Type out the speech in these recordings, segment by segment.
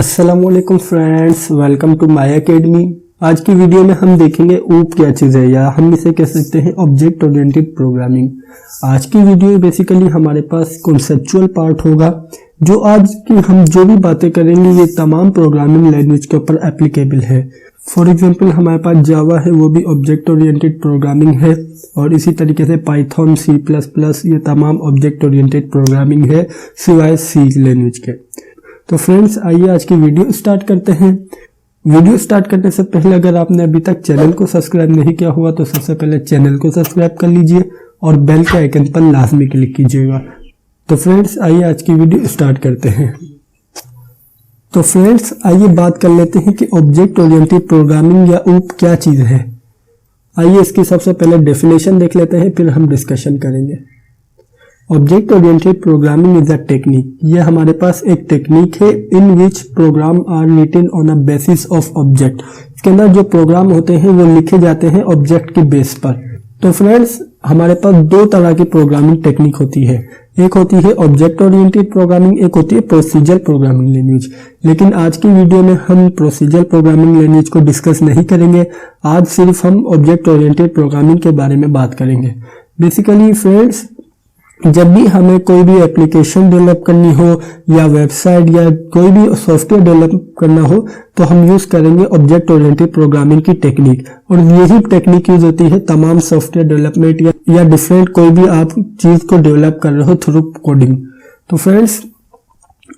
अस्सलामुअलैकुम friends, welcome to my academy. आज की वीडियो में हम देखेंगे ऊप क्या चीज़ है, या हम इसे कह सकते हैं ऑब्जेक्ट ओरिएंटेड प्रोग्रामिंग। आज की वीडियो बेसिकली हमारे पास कॉन्सेप्चुअल पार्ट होगा। जो आज की हम जो भी बातें करेंगे ये तमाम प्रोग्रामिंग लैंग्वेज के ऊपर एप्लीकेबल है। फॉर एग्जाम्पल हमारे पास जावा है, वो भी ऑब्जेक्ट ओरिएंटेड प्रोग्रामिंग है, और इसी तरीके से पाइथन, C++, ये तमाम ऑब्जेक्ट ओरिएंटेड प्रोग्रामिंग है सिवाय सी लैंग्वेज के। तो फ्रेंड्स आइए आज की वीडियो स्टार्ट करते हैं। वीडियो स्टार्ट करने से पहले अगर आपने अभी तक चैनल को सब्सक्राइब नहीं किया हुआ तो सबसे पहले चैनल को सब्सक्राइब कर लीजिए और बेल के आइकन पर लाजमी क्लिक कीजिएगा। तो फ्रेंड्स आइए आज की वीडियो स्टार्ट करते हैं। तो फ्रेंड्स आइए बात कर लेते हैं कि ऑब्जेक्ट ओरिएंटेड प्रोग्रामिंग या ऊप क्या चीज़ है। आइए इसकी सबसे पहले डेफिनेशन देख लेते हैं, फिर हम डिस्कशन करेंगे। Object oriented programming is a technique. यह हमारे पास एक टेक्निक है in which program are written on a basis of object. इसके अंदर जो प्रोग्राम होते हैं वो लिखे जाते हैं ऑब्जेक्ट के बेस पर। तो फ्रेंड्स हमारे पास दो तरह की प्रोग्रामिंग टेक्निक होती है, एक होती है ऑब्जेक्ट ओरिएंटेड प्रोग्रामिंग, एक होती है प्रोसीजर प्रोग्रामिंग लैंग्वेज। लेकिन आज की वीडियो में हम प्रोसीजर प्रोग्रामिंग लैंग्वेज को डिस्कस नहीं करेंगे। आज सिर्फ हम ऑब्जेक्ट ओरिएंटेड प्रोग्रामिंग के बारे में बात करेंगे। बेसिकली फ्रेंड्स जब भी हमें कोई भी एप्लीकेशन डेवलप करनी हो या वेबसाइट या कोई भी सॉफ्टवेयर डेवलप करना हो तो हम यूज करेंगे ऑब्जेक्ट ओरिएंटेड प्रोग्रामिंग की टेक्निक, और यही टेक्निक यूज होती है तमाम सॉफ्टवेयर डेवलपमेंट या डिफरेंट कोई भी आप चीज को डेवलप कर रहे हो थ्रू कोडिंग। तो फ्रेंड्स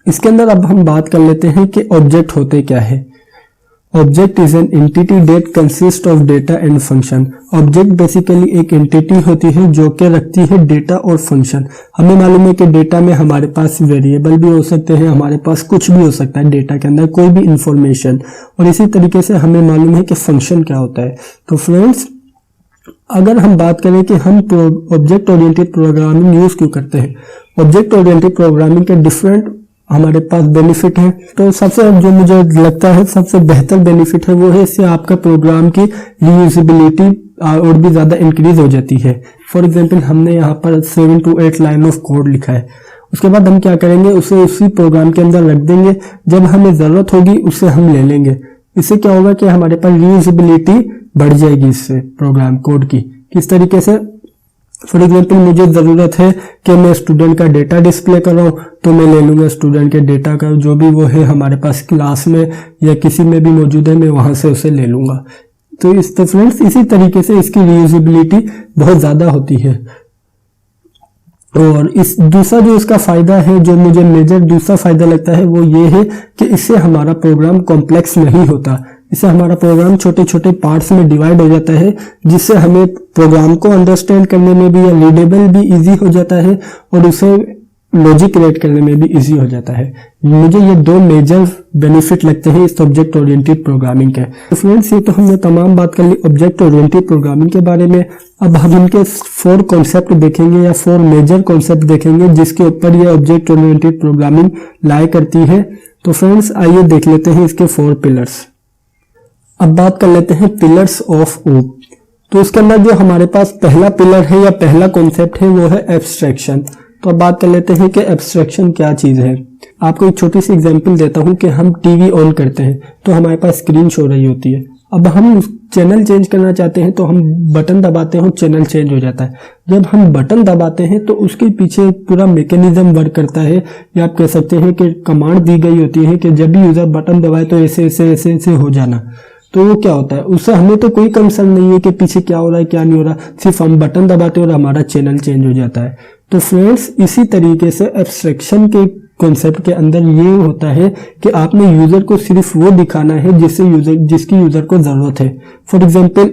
इसके अंदर अब हम बात कर लेते हैं कि ऑब्जेक्ट होते क्या है। Object is an entity that consist of data and function. Object basically एक एंटिटी होती है जो कि रखती है डेटा और फंक्शन। हमें मालूम है कि डेटा में हमारे पास वेरिएबल भी हो सकते हैं, हमारे पास कुछ भी हो सकता है डेटा के अंदर, कोई भी इंफॉर्मेशन, और इसी तरीके से हमें मालूम है कि फंक्शन क्या होता है। तो फ्रेंड्स अगर हम बात करें कि हम ऑब्जेक्ट ओरिएंटेड प्रोग्रामिंग यूज क्यों करते हैं, ऑब्जेक्ट ओरिएंटेड प्रोग्रामिंग के डिफरेंट हमारे पास बेनिफिट है। तो सबसे जो मुझे लगता है सबसे बेहतर बेनिफिट है वो है इससे आपका प्रोग्राम की रीयूजेबिलिटी और भी ज्यादा इंक्रीज हो जाती है। फॉर एग्जांपल हमने यहाँ पर 7 to 8 लाइन ऑफ कोड लिखा है, उसके बाद हम क्या करेंगे, उसे उसी प्रोग्राम के अंदर रख देंगे, जब हमें जरूरत होगी उससे हम ले लेंगे। इससे क्या होगा कि हमारे पास रीयूजेबिलिटी बढ़ जाएगी इससे प्रोग्राम कोड की। किस तरीके से, फॉर एग्जाम्पल मुझे ज़रूरत है कि मैं स्टूडेंट का डेटा डिस्प्ले कर रहा हूँ तो मैं ले लूँगा स्टूडेंट के डेटा का जो भी वो है हमारे पास क्लास में या किसी में भी मौजूद है, मैं वहाँ से उसे ले लूँगा। तो इस फ्रेंड्स इसी तरीके से इसकी रीयूजेबिलिटी बहुत ज़्यादा होती है। और इस दूसरा जो इसका फ़ायदा है, जो मुझे मेजर दूसरा फ़ायदा लगता है वो ये है कि इससे हमारा प्रोग्राम कॉम्प्लेक्स नहीं होता। इससे हमारा प्रोग्राम छोटे छोटे पार्ट्स में डिवाइड हो जाता है, जिससे हमें प्रोग्राम को अंडरस्टैंड करने में भी या रीडेबल भी इजी हो जाता है और उसे लॉजिक क्रिएट करने में भी इजी हो जाता है। मुझे ये दो मेजर बेनिफिट लगते हैं इस ऑब्जेक्ट ओरिएंटेड प्रोग्रामिंग के। तो फ्रेंड्स ये तो हमने तमाम बात कर ली ऑब्जेक्ट ओरिएंटेड प्रोग्रामिंग के बारे में। अब हम इनके 4 कॉन्सेप्ट देखेंगे या 4 मेजर कॉन्सेप्ट देखेंगे जिसके ऊपर ये ऑब्जेक्ट ओरिएंटेड प्रोग्रामिंग लाई करती है। तो फ्रेंड्स आइए देख लेते हैं इसके 4 पिलर्स। अब बात कर लेते हैं पिलर्स ऑफ ऊप। तो इसके अंदर जो हमारे पास पहला पिलर है या पहला कॉन्सेप्ट है वो है एब्स्ट्रैक्शन। तो अब बात कर लेते हैं कि एब्स्ट्रैक्शन क्या चीज है। आपको एक छोटी सी एग्जांपल देता हूं कि हम टीवी ऑन करते हैं तो हमारे पास स्क्रीन शो रही होती है। अब हम चैनल चेंज करना चाहते हैं तो हम बटन दबाते हैं, चैनल चेंज हो जाता है। जब हम बटन दबाते हैं तो उसके पीछे पूरा मैकेनिज्म वर्क करता है, या आप कह सकते हैं कि कमांड दी गई होती है कि जब भी यूजर बटन दबाए तो ऐसे ऐसे ऐसे ऐसे हो जाना। तो वो क्या होता है, उससे हमें तो कोई कंसर्न नहीं है कि पीछे क्या हो रहा है क्या नहीं हो रहा, सिर्फ हम बटन दबाते हैं और हमारा चैनल चेंज हो जाता है। तो फ्रेंड्स इसी तरीके से एब्स्ट्रैक्शन के कॉन्सेप्ट के अंदर ये होता है कि आपने यूजर को सिर्फ वो दिखाना है जिसकी यूजर को जरूरत है। फॉर एग्जाम्पल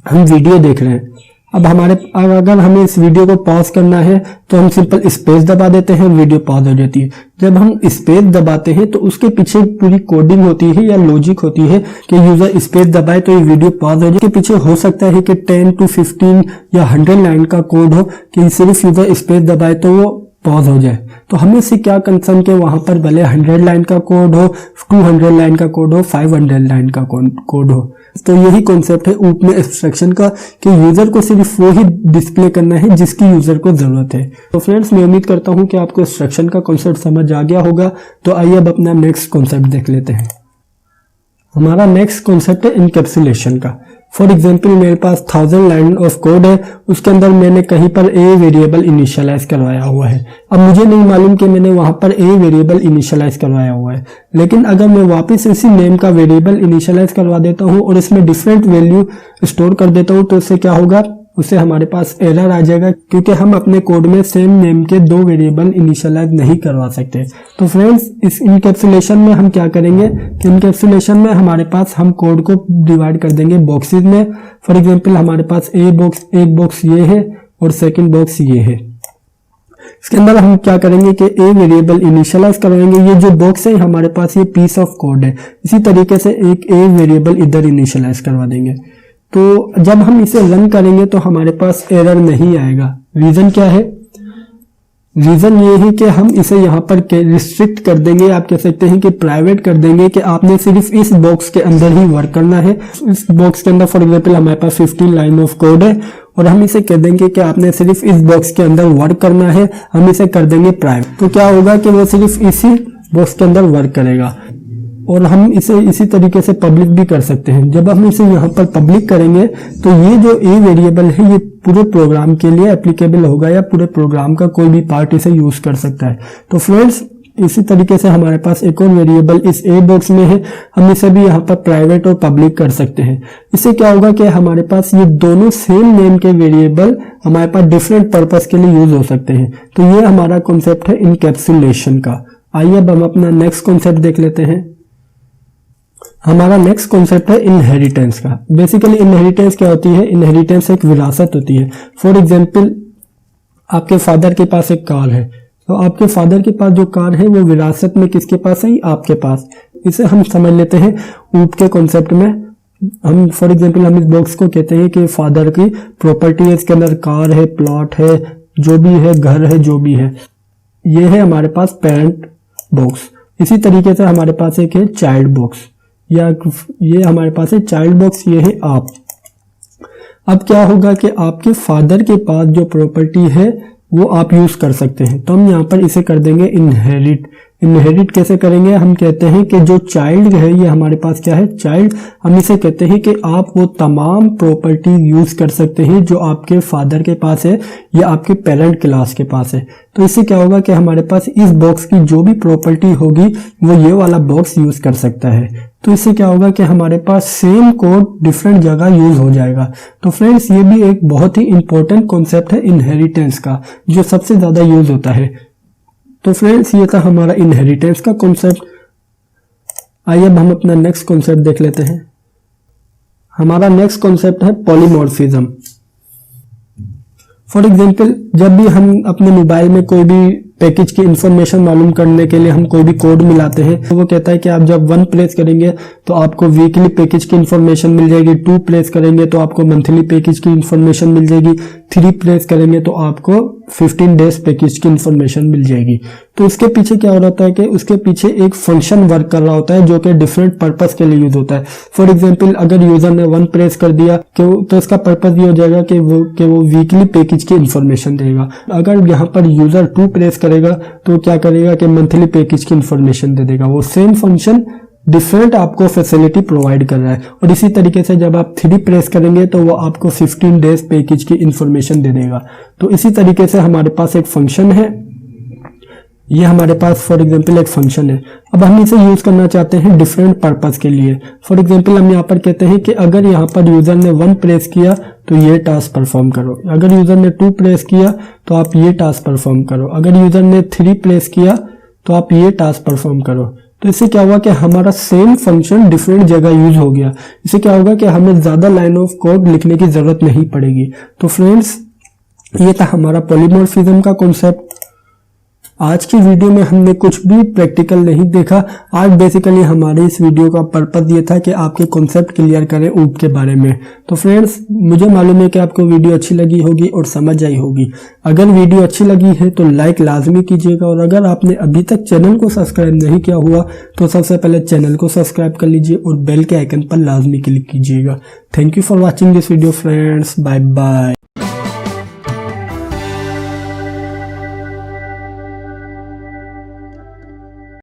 हम वीडियो देख रहे हैं, अब अगर हमें इस वीडियो को पॉज करना है तो हम सिंपल स्पेस दबा देते हैं, वीडियो पॉज हो जाती है। जब हम स्पेस दबाते हैं तो उसके पीछे पूरी कोडिंग होती है या लॉजिक होती है कि यूजर स्पेस दबाए तो ये वीडियो पॉज हो जाए। के पीछे हो सकता है कि 10 to 15 या 100 लाइन का कोड हो कि सिर्फ यूजर स्पेस दबाए तो वो पॉज हो जाए। तो हमें से क्या कंसर्न के वहां पर भले 100 लाइन का कोड हो, 200 लाइन का कोड हो, 500 लाइन का कोड हो। तो यही कॉन्सेप्ट है ऊप में एब्स्ट्रैक्शन का कि यूजर को सिर्फ वो ही डिस्प्ले करना है जिसकी यूजर को जरूरत है। तो फ्रेंड्स, मैं उम्मीद करता हूं कि आपको एब्स्ट्रैक्शन का कॉन्सेप्ट समझ आ गया होगा। तो आइए अब अपना नेक्स्ट कॉन्सेप्ट देख लेते हैं। हमारा नेक्स्ट कॉन्सेप्ट है इनकैप्सुलेशन का। फॉर एग्जाम्पल, मेरे पास 1000 लाइन ऑफ कोड है, उसके अंदर मैंने कहीं पर ए वेरिएबल इनिशियलाइज करवाया हुआ है। अब मुझे नहीं मालूम कि मैंने वहां पर ए वेरिएबल इनिशियलाइज करवाया हुआ है, लेकिन अगर मैं वापस इसी नेम का वेरिएबल इनिशियलाइज करवा देता हूं और इसमें डिफरेंट वैल्यू स्टोर कर देता हूं, तो इससे क्या होगा, उससे हमारे पास एरर आ जाएगा, क्योंकि हम अपने कोड में सेम नेम के 2 वेरिएबल इनिशियलाइज नहीं करवा सकते। तो फ्रेंड्स, इस इनकैप्सुलेशन में हम क्या करेंगे कि इनकैप्सुलेशन में हमारे पास हम कोड को डिवाइड कर देंगे बॉक्सेस में। फॉर एग्जांपल, हमारे पास एक बॉक्स ये है और सेकंड बॉक्स ये है। इसके अंदर हम क्या करेंगे कि ए वेरिएबल इनिशियलाइज करवाएंगे। ये जो बॉक्स है हमारे पास, ये पीस ऑफ कोड है। इसी तरीके से एक ए वेरिएबल इधर इनिशियलाइज करवा देंगे। तो जब हम इसे रन करेंगे तो हमारे पास एरर नहीं आएगा। रीजन क्या है? रीजन ये है कि हम इसे यहाँ पर रिस्ट्रिक्ट कर देंगे, आप कह सकते हैं कि प्राइवेट कर देंगे, कि आपने सिर्फ इस बॉक्स के अंदर ही वर्क करना है। इस बॉक्स के अंदर फॉर एग्जांपल हमारे पास 15 लाइन ऑफ कोड है और हम इसे कह देंगे कि आपने सिर्फ इस बॉक्स के अंदर वर्क करना है। हम इसे कर देंगे प्राइवेट। तो क्या होगा कि वो सिर्फ इसी बॉक्स के अंदर वर्क करेगा। और हम इसे इसी तरीके से पब्लिक भी कर सकते हैं। जब हम इसे यहाँ पर पब्लिक करेंगे तो ये जो ए वेरिएबल है ये पूरे प्रोग्राम के लिए एप्लीकेबल होगा, या पूरे प्रोग्राम का कोई भी पार्ट इसे यूज कर सकता है। तो फ्रेंड्स, इसी तरीके से हमारे पास एक और वेरिएबल इस ए बॉक्स में है, हम इसे भी यहाँ पर प्राइवेट और पब्लिक कर सकते हैं। इससे क्या होगा कि हमारे पास ये दोनों सेम नेम के वेरिएबल हमारे पास डिफरेंट पर्पस के लिए यूज हो सकते हैं। तो ये हमारा कॉन्सेप्ट है इनकैप्सुलेशन का। आइए अब हम अपना नेक्स्ट कॉन्सेप्ट देख लेते हैं। हमारा नेक्स्ट कॉन्सेप्ट है इनहेरिटेंस का। बेसिकली इनहेरिटेंस क्या होती है? इनहेरिटेंस एक विरासत होती है। फॉर एग्जांपल, आपके फादर के पास एक कार है, तो आपके फादर के पास जो कार है वो विरासत में किसके पास है? आपके पास। इसे हम समझ लेते हैं ऊप के कॉन्सेप्ट में। हम फॉर एग्जांपल हम इस बॉक्स को कहते हैं कि फादर की प्रॉपर्टी है, इसके अंदर कार है, प्लॉट है, जो भी है, घर है, जो भी है। ये है हमारे पास पेरेंट बॉक्स। इसी तरीके से हमारे पास एक है चाइल्ड बॉक्स, या ये हमारे पास है चाइल्ड बॉक्स, ये है आप। अब क्या होगा कि आपके फादर के पास जो प्रॉपर्टी है वो आप यूज कर सकते हैं। तो हम यहाँ पर इसे कर देंगे इनहेरिट। इनहेरिट कैसे करेंगे? हम कहते हैं कि जो चाइल्ड है, ये हमारे पास क्या है? चाइल्ड। हम इसे कहते हैं कि आप वो तमाम प्रॉपर्टी यूज कर सकते हैं जो आपके फादर के पास है या आपके पेरेंट क्लास के पास है। तो इससे क्या होगा कि हमारे पास इस बॉक्स की जो भी प्रॉपर्टी होगी वो ये वाला बॉक्स यूज कर सकता है। तो इससे क्या होगा कि हमारे पास सेम कोड डिफरेंट जगह यूज हो जाएगा। तो फ्रेंड्स, ये भी एक बहुत ही इंपॉर्टेंट कॉन्सेप्ट है इनहेरिटेंस का, जो सबसे ज्यादा यूज होता है। तो फ्रेंड्स, ये था हमारा इनहेरिटेंस का कॉन्सेप्ट। आइए अब हम अपना नेक्स्ट कॉन्सेप्ट देख लेते हैं। हमारा नेक्स्ट कॉन्सेप्ट है पॉलीमॉर्फिज्म। फॉर एग्जांपल, जब भी हम अपने मोबाइल में कोई भी पैकेज की इंफॉर्मेशन मालूम करने के लिए हम कोई भी कोड मिलाते हैं, तो वो कहता है कि आप जब 1 प्रेस करेंगे तो आपको वीकली पैकेज की इंफॉर्मेशन मिल जाएगी, 2 प्रेस करेंगे तो आपको मंथली पैकेज की इंफॉर्मेशन मिल जाएगी, 3 प्रेस करेंगे तो आपको 15 डेज पैकेज की इंफॉर्मेशन मिल जाएगी। तो उसके पीछे क्या हो रहा है कि उसके पीछे एक फंक्शन वर्क कर रहा होता है जो कि डिफरेंट पर्पस के लिए यूज होता है। फॉर एग्जांपल, अगर यूजर ने 1 प्रेस कर दिया तो इसका पर्पस ये हो जाएगा कि वो वीकली पैकेज की इंफॉर्मेशन देगा। अगर यहाँ पर यूजर 2 प्रेस करेगा तो क्या करेगा कि मंथली पैकेज की इंफॉर्मेशन दे देगा। वो सेम फंक्शन डिफरेंट आपको फैसिलिटी प्रोवाइड कर रहा है। और इसी तरीके से जब आप 3 प्रेस करेंगे तो वो आपको 15 डेज पैकेज की इंफॉर्मेशन दे देगा। तो इसी तरीके से हमारे पास एक फंक्शन है, ये हमारे पास फॉर एग्जांपल एक फंक्शन है। अब हम इसे यूज करना चाहते हैं डिफरेंट पर्पस के लिए। फॉर एग्जांपल, हम यहाँ पर कहते हैं कि अगर यहाँ पर यूजर ने 1 प्रेस किया तो ये टास्क परफॉर्म करो, अगर यूजर ने 2 प्रेस किया तो आप ये टास्क परफॉर्म करो, अगर यूजर ने 3 प्रेस किया तो आप ये टास्क परफॉर्म करो। तो इससे क्या हुआ कि हमारा सेम फंक्शन डिफरेंट जगह यूज हो गया। इससे क्या होगा कि हमें ज्यादा लाइन ऑफ कोड लिखने की जरूरत नहीं पड़ेगी। तो फ्रेंड्स, ये था हमारा पॉलीमॉर्फिज्म का कॉन्सेप्ट। आज की वीडियो में हमने कुछ भी प्रैक्टिकल नहीं देखा। आज बेसिकली हमारे इस वीडियो का पर्पस ये था कि आपके कॉन्सेप्ट क्लियर करें ऊप के बारे में। तो फ्रेंड्स, मुझे मालूम है कि आपको वीडियो अच्छी लगी होगी और समझ आई होगी। अगर वीडियो अच्छी लगी है तो लाइक लाजमी कीजिएगा, और अगर आपने अभी तक चैनल को सब्सक्राइब नहीं किया हुआ तो सबसे पहले चैनल को सब्सक्राइब कर लीजिए और बेल के आइकन पर लाजमी क्लिक कीजिएगा। Thank you for watching this video friends. Bye bye.